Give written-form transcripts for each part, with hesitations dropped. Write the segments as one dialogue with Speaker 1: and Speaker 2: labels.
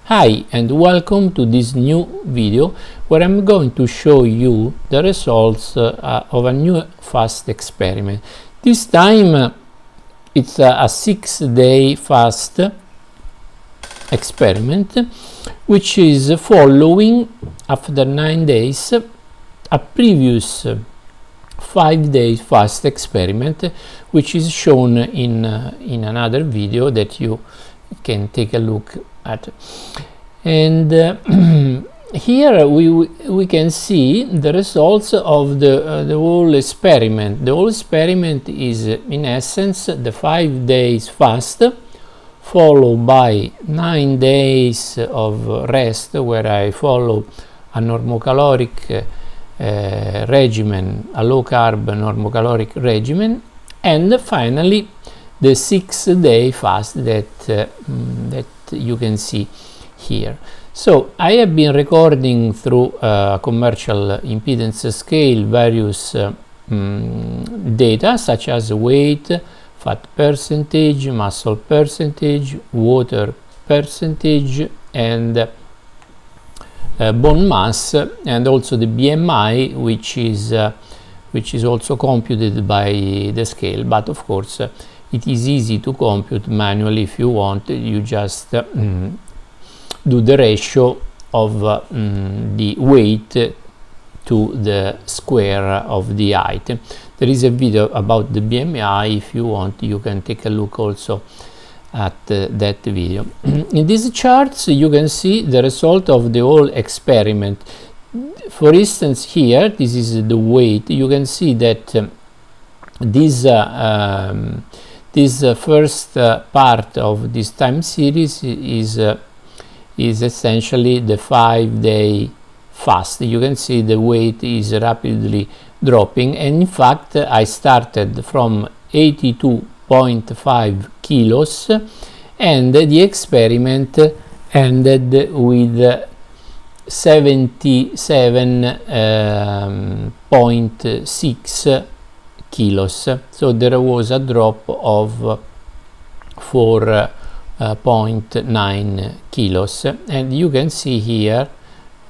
Speaker 1: Hi and welcome to this new video where I'm going to show you the results of a new fast experiment. This time it's a 6-day fast experiment which is following after 9 days a previous 5-day fast experiment which is shown in another video that you can take a look at. And here we can see the results of the whole experiment. The whole experiment is in essence the 5 days fast followed by 9 days of rest where I follow a normocaloric regimen, a low carb normocaloric regimen, and finally the 6-day fast that you can see here. So I have been recording through a commercial impedance scale various data such as weight, fat percentage, muscle percentage, water percentage, and bone mass, and also the BMI, which is also computed by the scale. But of course it is easy to compute manually. If you want, you just do the ratio of the weight to the square of the height. There is a video about the BMI. If you want, you can take a look also at that video. In these charts you can see the result of the whole experiment. For instance, here this is the weight. You can see that this first part of this time series is essentially the 5-day fast. You can see the weight is rapidly dropping, and in fact I started from 82.5 kilos and the experiment ended with 77.6 kilos. So there was a drop of 4.9 kilos, and you can see here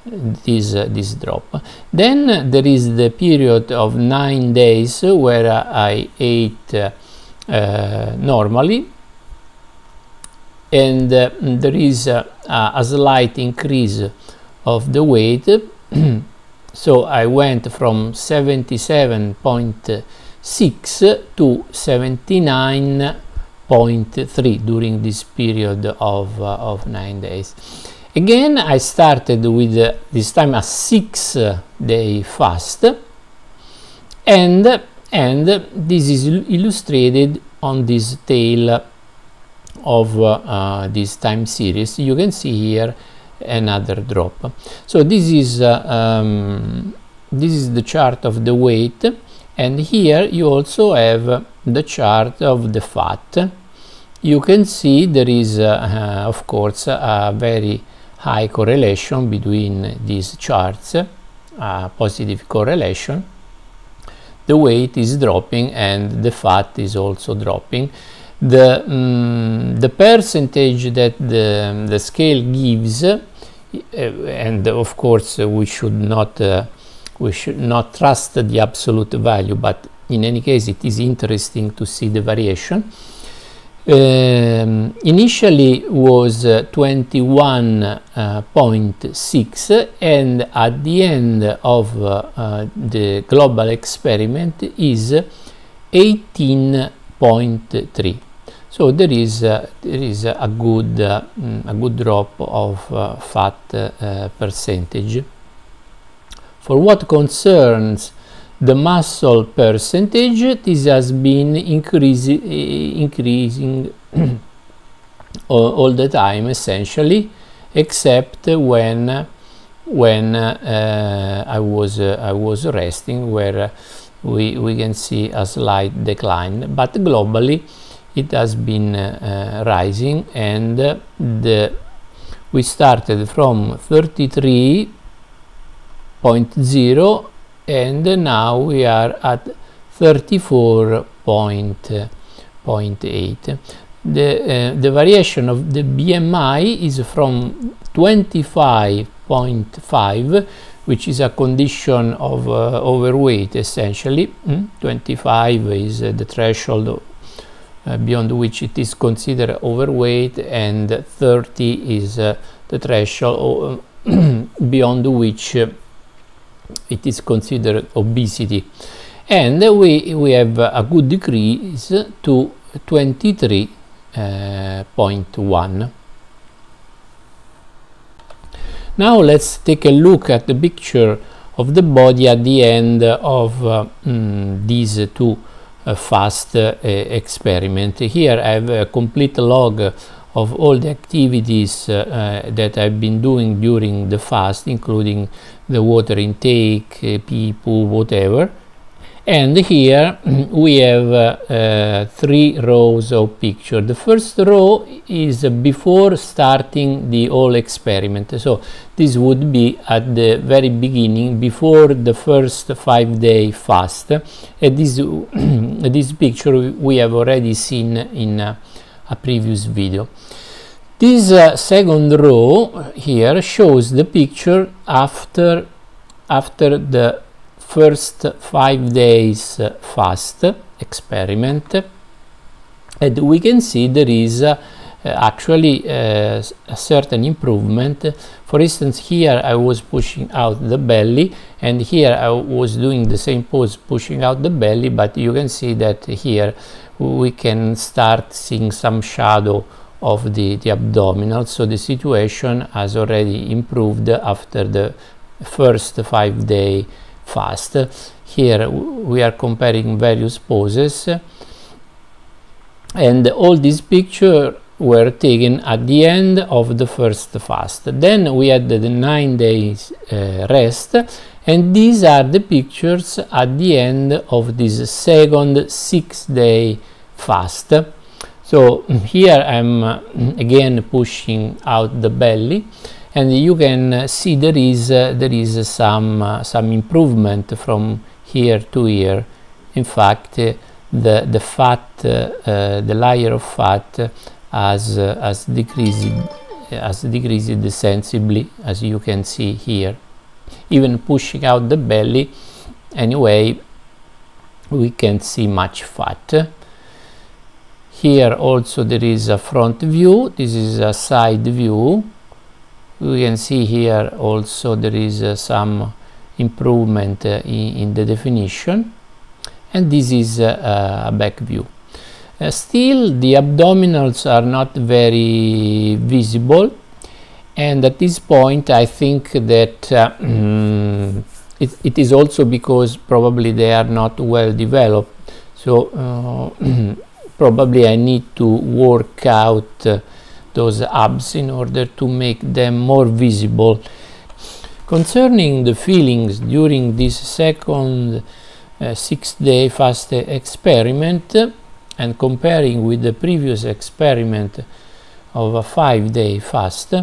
Speaker 1: this drop. Then there is the period of 9 days where I ate normally, and there is a slight increase of the weight. So I went from 77.6 to 79.3 during this period of 9 days. Again, I started with this time a 6-day fast, and this is illustrated on this tail of this time series. You can see here another drop. So this is the chart of the weight, and here you also have the chart of the fat. You can see there is of course a very high correlation between these charts, positive correlation. The weight is dropping and the fat is also dropping. The percentage that the scale gives, and of course we should not trust the absolute value, but in any case it is interesting to see the variation. Initially was 21.6 and at the end of the global experiment is 18.3. So there is a good drop of fat percentage. For what concerns the muscle percentage, this has been increasing all the time essentially, except when I was resting, where we can see a slight decline, but globally it has been rising, and we started from 33.0 and now we are at 34.8. The variation of the BMI is from 25.5, which is a condition of overweight essentially. 25 is the threshold beyond which it is considered overweight, and 30 is the threshold beyond which it is considered obesity. And we have a good decrease to 23.1. Now let's take a look at the picture of the body at the end of these two fast experiment. Here I have a complete log of all the activities that I've been doing during the fast, including the water intake, pee, poo, whatever. And here we have 3 rows of picture. The first row is before starting the whole experiment. So this would be at the very beginning, before the first 5-day fast. And this picture we have already seen in a previous video. This second row here shows the picture after the first 5 days fast experiment, and we can see there is actually a certain improvement. For instance, here I was pushing out the belly, and here I was doing the same pose, pushing out the belly, but you can see that here we can start seeing some shadow of the abdominal. So the situation has already improved after the first 5-day fast. Here we are comparing various poses, and all these pictures were taken at the end of the first fast. Then we had the 9 days rest, and these are the pictures at the end of this second 6-day fast. So here I'm again pushing out the belly, and you can see there is some improvement from here to here. In fact, the fat, the layer of fat has decreased sensibly, as you can see here. Even pushing out the belly, anyway, we can see much fat. Here also there is a front view. This is a side view. We can see here also there is some improvement in the definition, and this is a back view. Still the abdominals are not very visible, and at this point I think that it is also because probably they are not well developed. So probably I need to work out those abs in order to make them more visible. Concerning the feelings during this second 6-day fast experiment, and comparing with the previous experiment of a 5-day fast,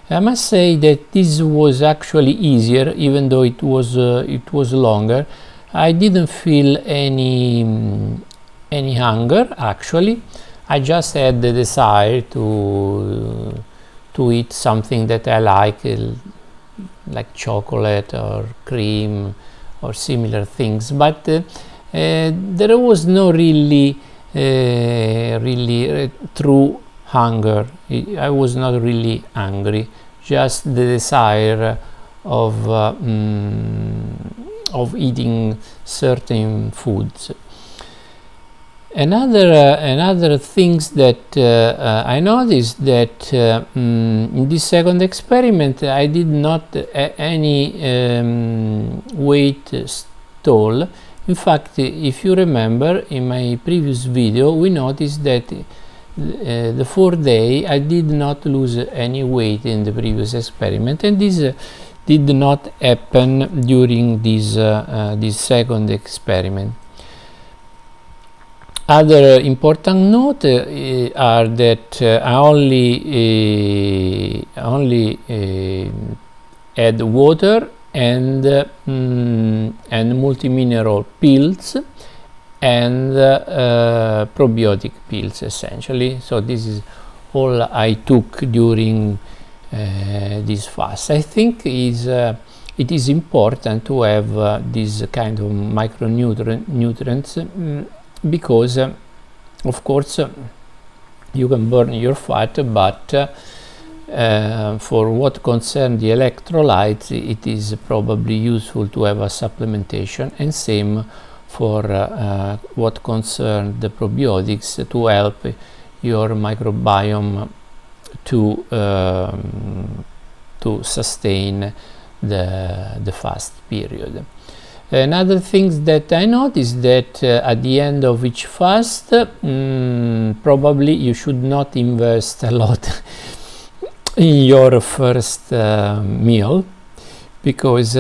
Speaker 1: I must say that this was actually easier, even though it was longer. I didn't feel any hunger actually. I just had the desire to eat something that I like chocolate or cream or similar things, but there was no really true hunger. I was not really hungry, just the desire of eating certain foods. Another things that I noticed that in this second experiment I did not any weight stall. In fact, if you remember, in my previous video we noticed that the 4th day I did not lose any weight in the previous experiment, and this did not happen during this second experiment. Other important note are that I only add water and multimineral pills and probiotic pills essentially. So this is all I took during this fast. I think it is important to have this kind of micronutrients because, of course, you can burn your fat, but for what concerns the electrolytes, it is probably useful to have a supplementation, and same for what concerns the probiotics, to help your microbiome to sustain the fast period. Another thing that I noticed that at the end of each fast, probably you should not invest a lot in your first meal, because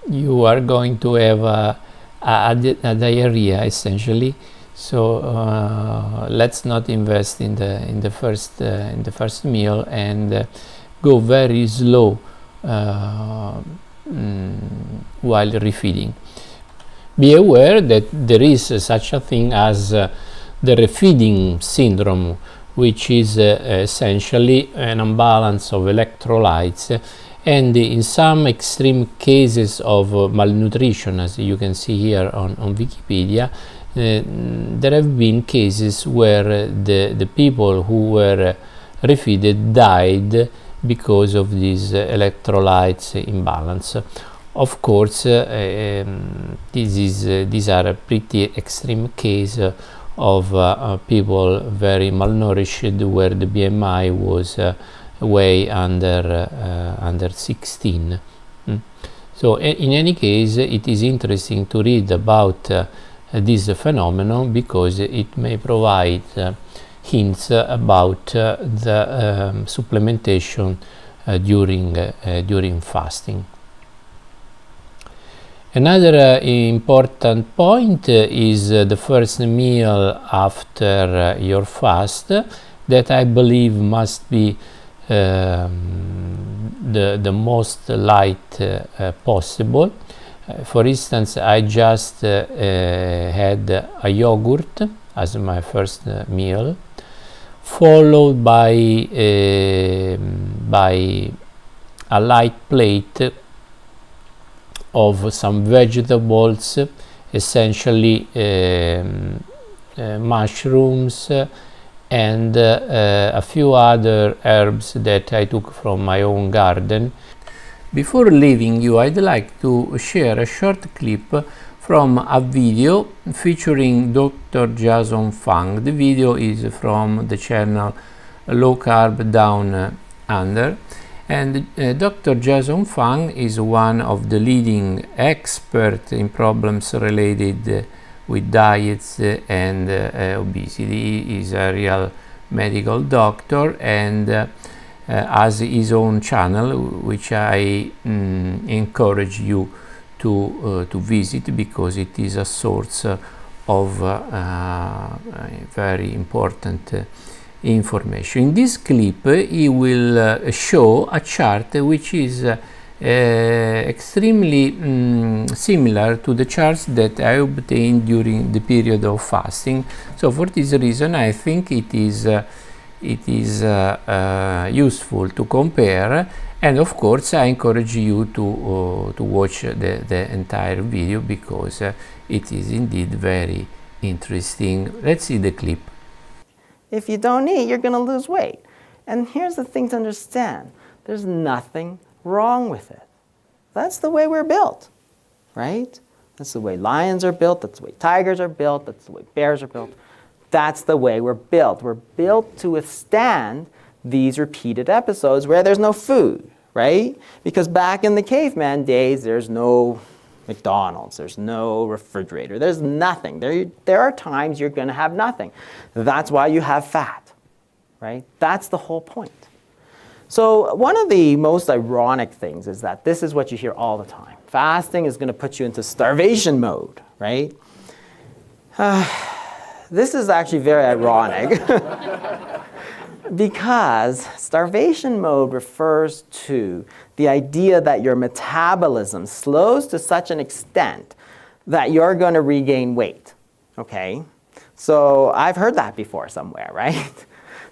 Speaker 1: you are going to have a diarrhea essentially. So let's not invest in the first meal, and go very slow while refeeding. Be aware that there is such a thing as the refeeding syndrome, which is essentially an imbalance of electrolytes, and in some extreme cases of malnutrition, as you can see here on Wikipedia, there have been cases where the people who were refeeded died because of this electrolytes imbalance. Of course, these are a pretty extreme case of people very malnourished, where the BMI was way under 16. So in any case, it is interesting to read about this phenomenon, because it may provide hints about the supplementation during fasting. Another important point is the first meal after your fast, that I believe must be the most light possible. For instance, I just had a yogurt as my first meal, followed by a light plate of some vegetables, essentially mushrooms, and a few other herbs that I took from my own garden. Before leaving you, I'd like to share a short clip from a video featuring Dr. Jason Fung. The video is from the channel Low Carb Down Under, and Dr. Jason Fung is one of the leading experts in problems related with diets and obesity. He is a real medical doctor, and has his own channel, which I encourage you to visit, because it is a source of very important information. In this clip, he will show a chart which is extremely similar to the charts that I obtained during the period of fasting. So for this reason, I think it is useful to compare, and of course I encourage you to watch the entire video, because it is indeed very interesting. Let's see the clip.
Speaker 2: If you don't eat, you're going to lose weight. And here's the thing to understand. There's nothing wrong with it. That's the way we're built, right? That's the way lions are built. That's the way tigers are built. That's the way bears are built. That's the way we're built. We're built to withstand these repeated episodes where there's no food, right? Because back in the caveman days, there's no McDonald's, there's no refrigerator, there's nothing. There are times you're going to have nothing. That's why you have fat, right? That's the whole point. So one of the most ironic things is that this is what you hear all the time. Fasting is going to put you into starvation mode, right? This is actually very ironic because starvation mode refers to the idea that your metabolism slows to such an extent that you're going to regain weight, okay? So I've heard that before somewhere, right?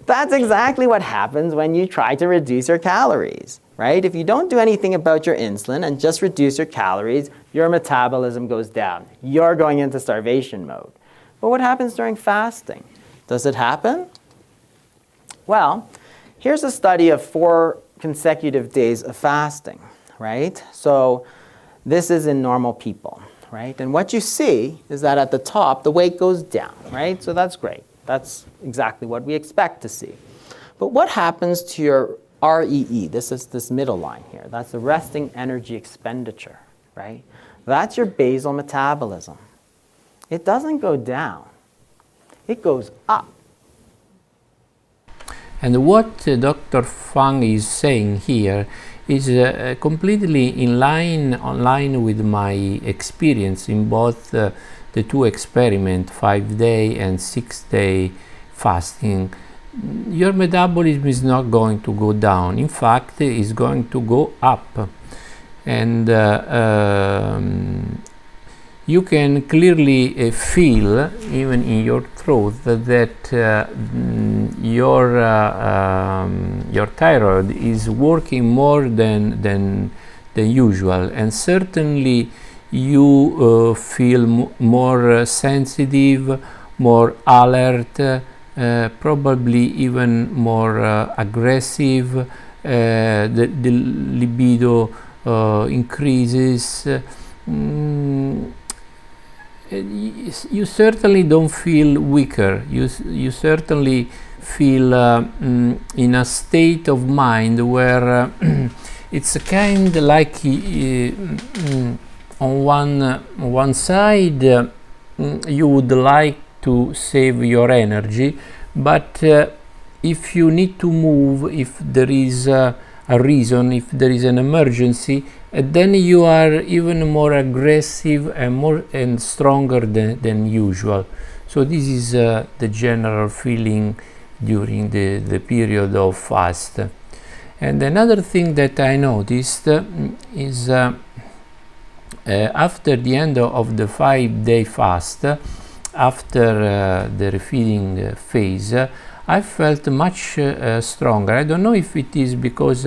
Speaker 2: That's exactly what happens when you try to reduce your calories, right? If you don't do anything about your insulin and just reduce your calories, your metabolism goes down. You're going into starvation mode. But what happens during fasting? Does it happen? Well, here's a study of 4 consecutive days of fasting, right? So this is in normal people, right? And what you see is that at the top, the weight goes down, right? So that's great. That's exactly what we expect to see. But what happens to your REE? This is this middle line here. That's the resting energy expenditure, right? That's your basal metabolism. It doesn't go down. It goes up.
Speaker 1: And what Dr. Fung is saying here is completely in line with my experience in both the 2 experiments, 5-day and 6-day fasting. Your metabolism is not going to go down. In fact, it's going to go up. And you can clearly feel, even in your throat, that your thyroid is working more than usual, and certainly you feel more sensitive, more alert, probably even more aggressive. The libido increases. You certainly don't feel weaker. You certainly feel in a state of mind where it's kind of like on one side you would like to save your energy, but if you need to move, if there is a reason, if there is an emergency, then you are even more aggressive and stronger than usual. So this is the general feeling during the period of fast. And another thing that I noticed is after the end of the 5-day fast, after the refeeding phase, I felt much stronger. I don't know if it is because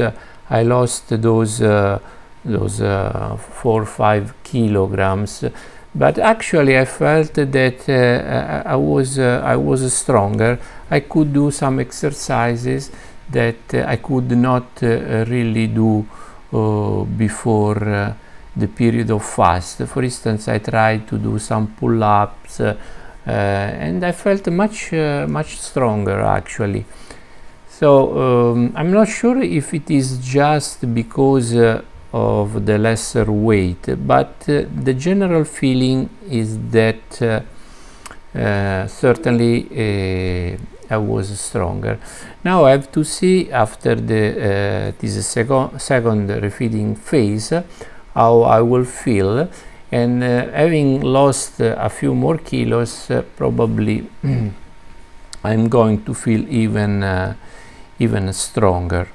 Speaker 1: I lost those 4 or 5 kilograms, but actually I felt that I was stronger. I could do some exercises that I could not really do before the period of fast. For instance, I tried to do some pull-ups and I felt much stronger actually. So I'm not sure if it is just because of the lesser weight, but the general feeling is that certainly I was stronger. Now I have to see after this second refeeding phase how I will feel, and having lost a few more kilos, probably I'm going to feel even stronger.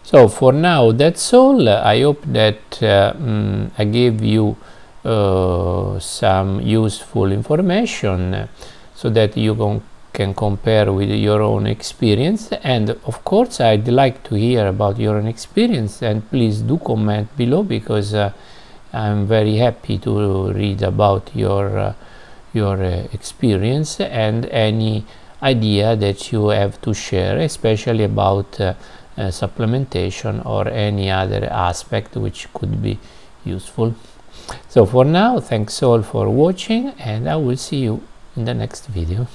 Speaker 1: So for now that's all. I hope that I gave you some useful information so that you can compare with your own experience, and of course I'd like to hear about your own experience, and please do comment below, because I'm very happy to read about your experience and any idea that you have to share, especially about supplementation or any other aspect which could be useful. So for now, thanks all for watching, and I will see you in the next video.